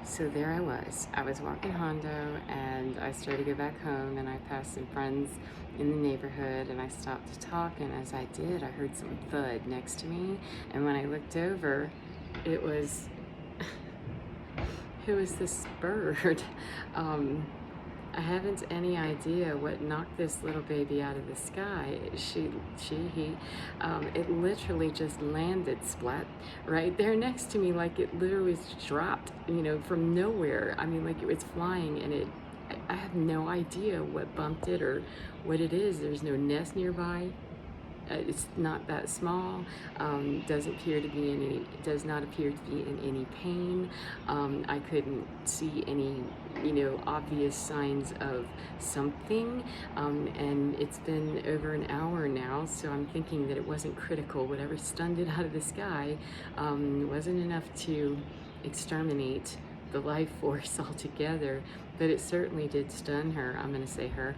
So there I was. I was walking Hondo and I started to go back home and I passed some friends in the neighborhood and I stopped to talk, and as I did, I heard some thud next to me, and when I looked over, it was it was this bird. Um, I haven't any idea what knocked this little baby out of the sky. It literally just landed splat right there next to me, like it literally dropped, from nowhere. I mean, like it was flying, and I have no idea what bumped it or what it is. There's no nest nearby. It's not that small. Does not appear to be in any pain. I couldn't see any, obvious signs of something. And it's been over an hour now, so I'm thinking that it wasn't critical. Whatever stunned it out of the sky wasn't enough to exterminate the life force altogether, but it certainly did stun her. I'm going to say her,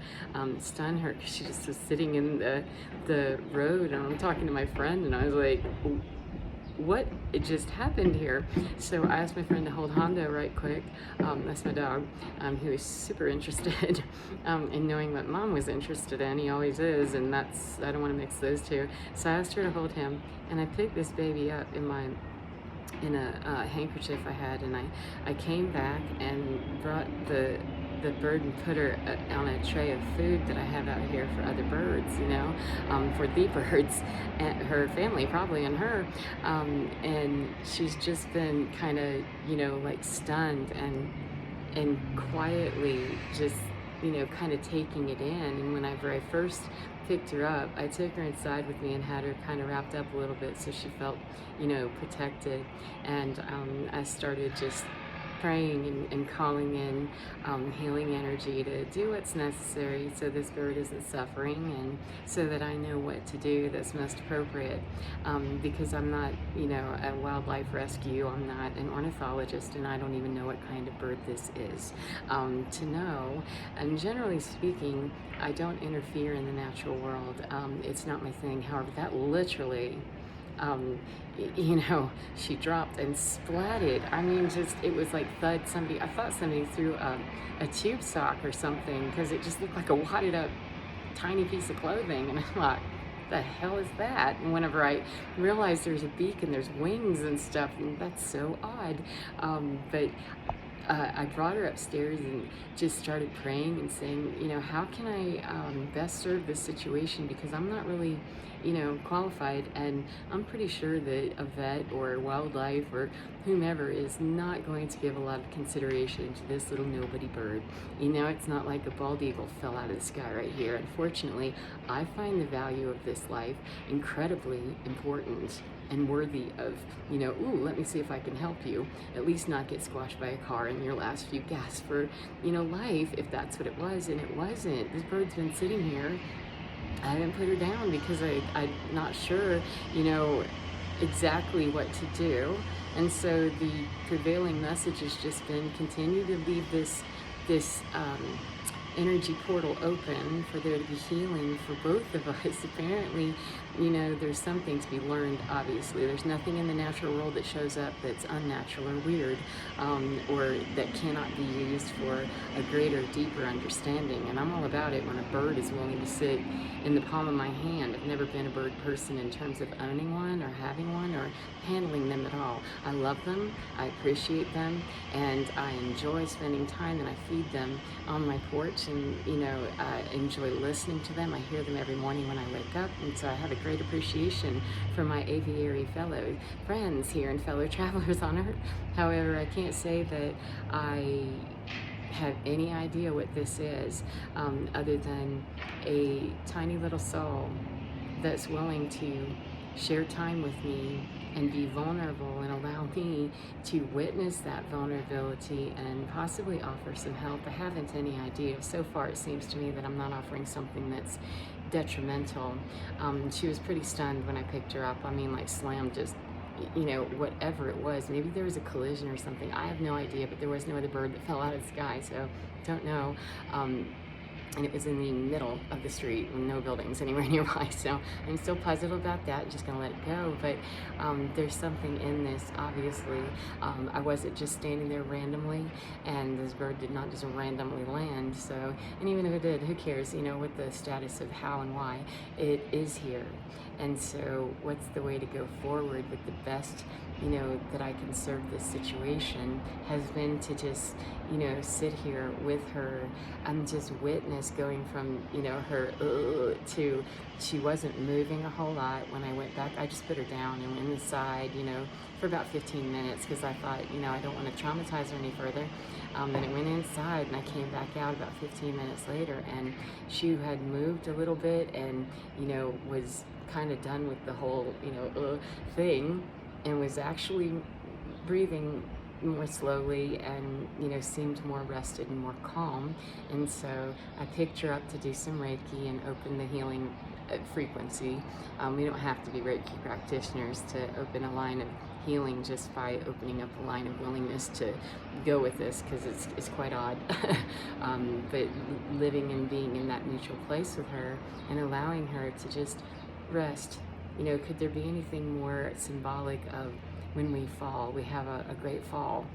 stun her, because she just was sitting in the road, and I'm talking to my friend, and I was like, what it just happened here? So I asked my friend to hold Hondo right quick. That's my dog, who is super interested in knowing what Mom was interested in. He always is, and I don't want to mix those two. So I asked her to hold him, and I picked this baby up in a handkerchief I had, and I came back and brought the bird and put her on a tray of food that I have out here for other birds, for the birds, and her family probably, and her, and she's just been kind of, like stunned and quietly just, kind of taking it in. And whenever I first picked her up, I took her inside with me and had her kind of wrapped up a little bit so she felt, protected. And I started just praying and calling in healing energy to do what's necessary so this bird isn't suffering, and so that I know what to do that's most appropriate, because I'm not, a wildlife rescue, I'm not an ornithologist, and I don't even know what kind of bird this is to know. And generally speaking, I don't interfere in the natural world. It's not my thing. However, that literally, um, she dropped and splatted. I mean, it was like thud. I thought somebody threw a tube sock or something, because it just looked like a wadded up tiny piece of clothing. And I'm like, the hell is that? And whenever I realized there's a beak and there's wings and stuff, and that's so odd. But I brought her upstairs and just started praying and saying, how can I best serve this situation? Because I'm not really, qualified, and I'm pretty sure that a vet or wildlife or whomever is not going to give a lot of consideration to this little nobody bird. It's not like a bald eagle fell out of the sky right here. Unfortunately, I find the value of this life incredibly important and worthy of, ooh, let me see if I can help you. At least not get squashed by a car in your last few gasps for, life, if that's what it was. And it wasn't. This bird's been sitting here. I haven't put her down because I'm not sure, exactly what to do. And so the prevailing message has just been continue to leave this energy portal open for there to be healing for both of us. Apparently, there's something to be learned, obviously. There's nothing in the natural world that shows up that's unnatural or weird, or that cannot be used for a greater, deeper understanding. And I'm all about it when a bird is willing to sit in the palm of my hand. I've never been a bird person in terms of owning one or having one or handling them at all. I love them, I appreciate them, and I enjoy spending time, and I feed them on my porch, and I enjoy listening to them. I hear them every morning when I wake up, and so I have a great appreciation for my aviary fellow friends here and fellow travelers on Earth. However, I can't say that I have any idea what this is, other than a tiny little soul that's willing to share time with me and be vulnerable and allow me to witness that vulnerability and possibly offer some help. I haven't any idea. So far, it seems to me that I'm not offering something that's detrimental. She was pretty stunned when I picked her up. I mean, like slammed, just, whatever it was. Maybe there was a collision or something. I have no idea, but there was no other bird that fell out of the sky, so don't know. and it was in the middle of the street with no buildings anywhere nearby. So I'm still puzzled about that, just gonna let it go. But there's something in this, obviously. I wasn't just standing there randomly, and this bird did not just randomly land. So, and even if it did, who cares, with the status of how and why, it is here. And so what's the way to go forward with the best, that I can serve this situation, has been to just, sit here with her and just witness going from, her to, she wasn't moving a whole lot. When I went back, I just put her down and went inside, for about 15 minutes, because I thought, I don't want to traumatize her any further. Then I went inside and I came back out about 15 minutes later, and she had moved a little bit and, was kind of done with the whole, thing, and was actually breathing more slowly and, seemed more rested and more calm. And so I picked her up to do some Reiki and open the healing frequency. We don't have to be Reiki practitioners to open a line of healing just by opening up a line of willingness to go with this, because it's quite odd. But living and being in that neutral place with her and allowing her to just rest. Could there be anything more symbolic of when we fall? We have a great fall.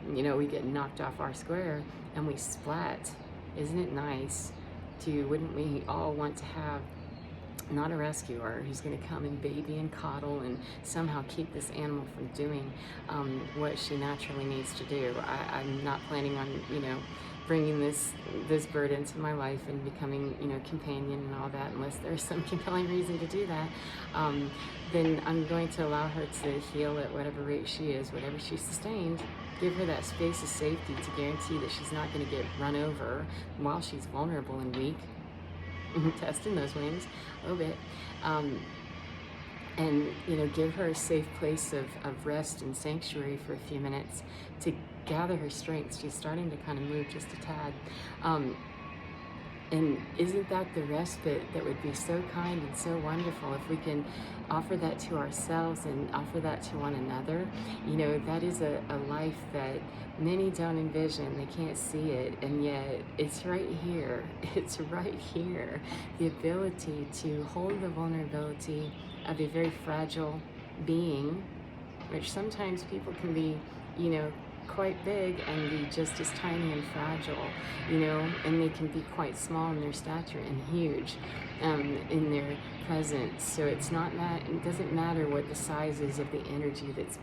We get knocked off our square and we splat. Isn't it nice wouldn't we all want to have not a rescuer who's going to come and baby and coddle and somehow keep this animal from doing what she naturally needs to do? I'm not planning on, bringing this bird into my life and becoming, companion and all that, unless there's some compelling reason to do that. Then I'm going to allow her to heal at whatever rate she is, whatever she sustained. Give her that space of safety to guarantee that she's not going to get run over while she's vulnerable and weak. Testing those wings a little bit. And give her a safe place of rest and sanctuary for a few minutes to gather her strength. She's starting to kind of move just a tad. And isn't that the respite that would be so kind and so wonderful if we can offer that to ourselves and offer that to one another? That is a life that many don't envision. They can't see it, and yet it's right here. It's right here. The ability to hold the vulnerability of a very fragile being, which sometimes people can be, quite big and be just as tiny and fragile, and they can be quite small in their stature and huge in their presence. So it doesn't matter what the size is of the energy that's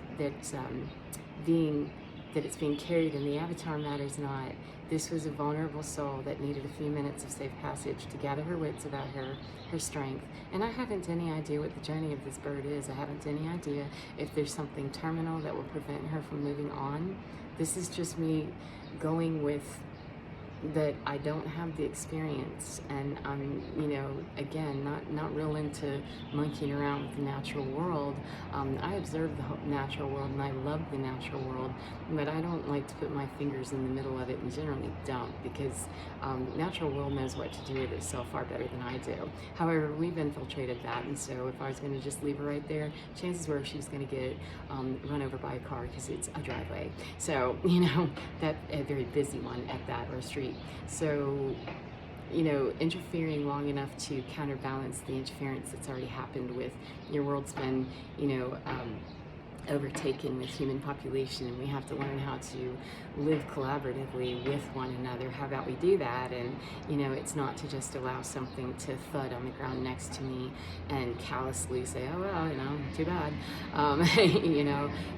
being carried, and the avatar matters not. This was a vulnerable soul that needed a few minutes of safe passage to gather her wits about her strength. And I haven't any idea what the journey of this bird is. I haven't any idea if there's something terminal that will prevent her from moving on. This is just me going with that I don't have the experience, and I'm, again, not real into monkeying around with the natural world. I observe the natural world and I love the natural world, but I don't like to put my fingers in the middle of it, and generally don't, because natural world knows what to do with itself far better than I do. However, we've infiltrated that, and so if I was going to just leave her right there, chances were she's going to get run over by a car, because it's a driveway. So, that a very busy one at that, or a street. So, interfering long enough to counterbalance the interference that's already happened with your world's been, overtaken with human population, and we have to learn how to live collaboratively with one another. How about we do that? And it's not to just allow something to thud on the ground next to me and callously say, oh well, too bad.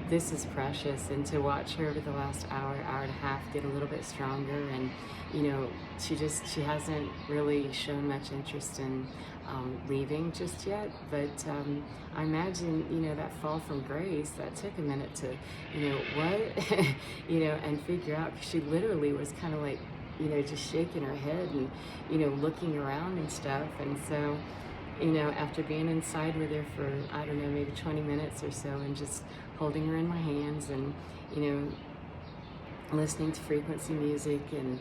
This is precious. And to watch her over the last hour and a half get a little bit stronger, and she hasn't really shown much interest in leaving just yet, but I imagine, that fall from grace, that took a minute to, what, and figure out, because she literally was kind of like, just shaking her head and, looking around and stuff. And so, after being inside with her for, I don't know, maybe 20 minutes or so, and just holding her in my hands and, listening to frequency music and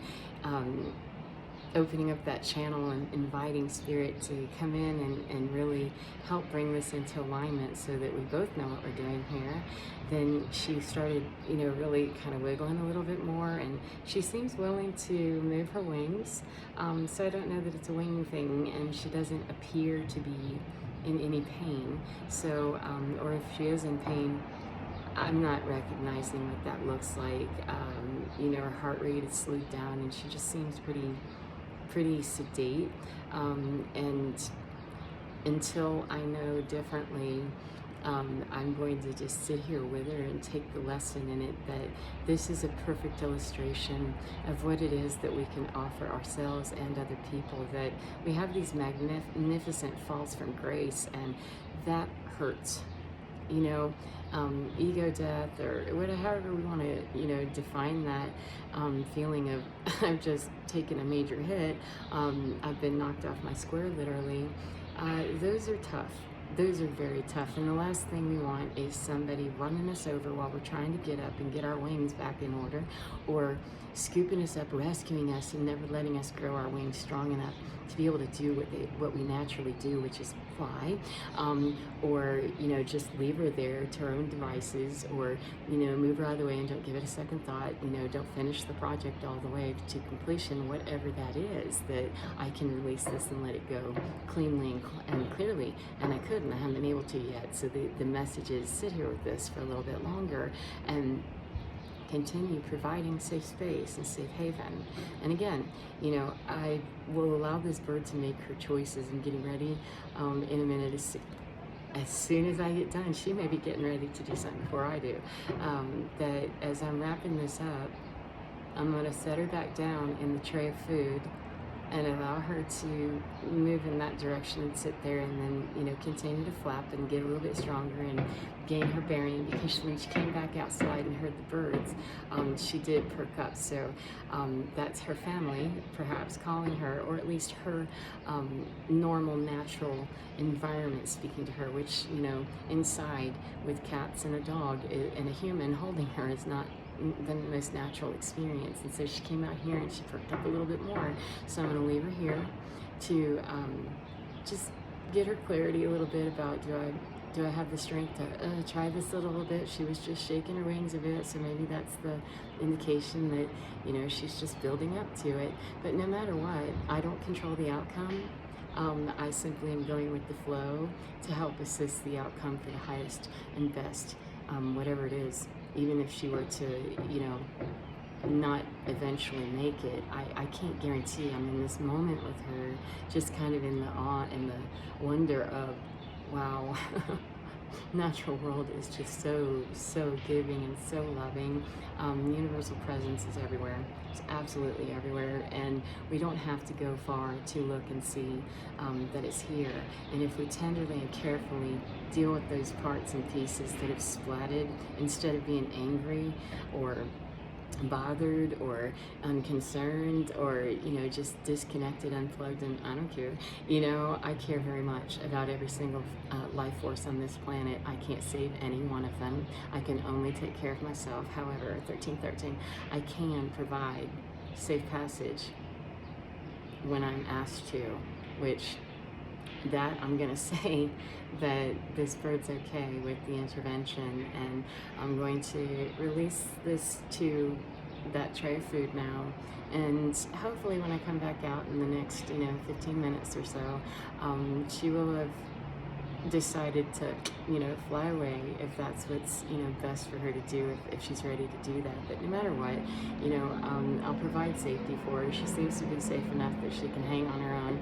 opening up that channel and inviting Spirit to come in and really help bring this into alignment so that we both know what we're doing here. Then she started, really kind of wiggling a little bit more, and she seems willing to move her wings. So I don't know that it's a wing thing, and she doesn't appear to be in any pain. So, or if she is in pain, I'm not recognizing what that looks like. Her heart rate is slowed down, and she just seems pretty sedate. And until I know differently, I'm going to just sit here with her and take the lesson in it that this is a perfect illustration of what it is that we can offer ourselves and other people, that we have these magnificent falls from grace, and that hurts. Ego death, or whatever, however we want to, define that feeling of I've just taken a major hit, I've been knocked off my square, literally. Those are tough. Those are very tough, and the last thing we want is somebody running us over while we're trying to get up and get our wings back in order, or scooping us up, rescuing us, and never letting us grow our wings strong enough to be able to do what we naturally do, which is fly, or just leave her there to her own devices, or move her out of the way and don't give it a second thought. Don't finish the project all the way to completion, whatever that is, that I can release this and let it go cleanly and clearly. And I couldn't. I haven't been able to yet. So the message is, sit here with this for a little bit longer and continue providing safe space and safe haven. And again, I will allow this bird to make her choices and getting ready in a minute. As soon as I get done, she may be getting ready to do something before I do. That as I'm wrapping this up, I'm going to set her back down in the tray of food and allow her to move in that direction and sit there, and then continue to flap and get a little bit stronger and gain her bearing, because when she came back outside and heard the birds, she did perk up. So that's her family perhaps calling her, or at least her normal natural environment speaking to her, which inside with cats and a dog and a human holding her is not the most natural experience. And so she came out here and she perked up a little bit more. So I'm going to leave her here to just get her clarity a little bit about, do I have the strength to try this a little bit? She was just shaking her wings a bit, so maybe that's the indication that she's just building up to it. But no matter what, I don't control the outcome. I simply am going with the flow to help assist the outcome for the highest and best, whatever it is. Even if she were to, not eventually make it, I can't guarantee. I'm in this moment with her, just kind of in the awe and the wonder of, wow, natural world is just so giving and so loving. Universal presence is everywhere. It's absolutely everywhere, and we don't have to go far to look and see that it's here. And if we tenderly and carefully deal with those parts and pieces that have splatted, instead of being angry or bothered or unconcerned or just disconnected, unplugged, and I don't care. I care very much about every single life force on this planet. I can't save any one of them. I can only take care of myself. However, 1313, I can provide safe passage when I'm asked to, which that I'm going to say that this bird's okay with the intervention, and I'm going to release this to that tray of food now, and hopefully when I come back out in the next 15 minutes or so, she will have decided to fly away, if that's what's best for her to do, if she's ready to do that. But no matter what, I'll provide safety for her. She seems to be safe enough that she can hang on her own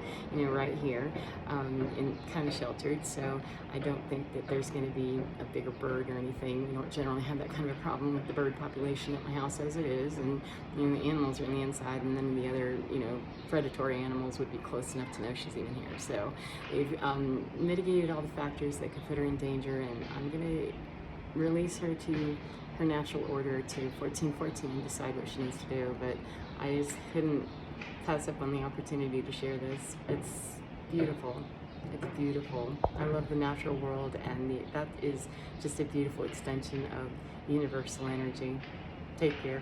right here, and kind of sheltered, so I don't think that there's going to be a bigger bird or anything. We don't generally have that kind of a problem with the bird population at my house as it is, and the animals are on the inside, and then the other predatory animals would be close enough to know she's even here. So we've mitigated all the factors that could put her in danger, and I'm going to release her to her natural order to 1414 and decide what she needs to do. But I just couldn't pass up on the opportunity to share this. It's beautiful. It's beautiful. I love the natural world, and that is just a beautiful extension of universal energy. Take care.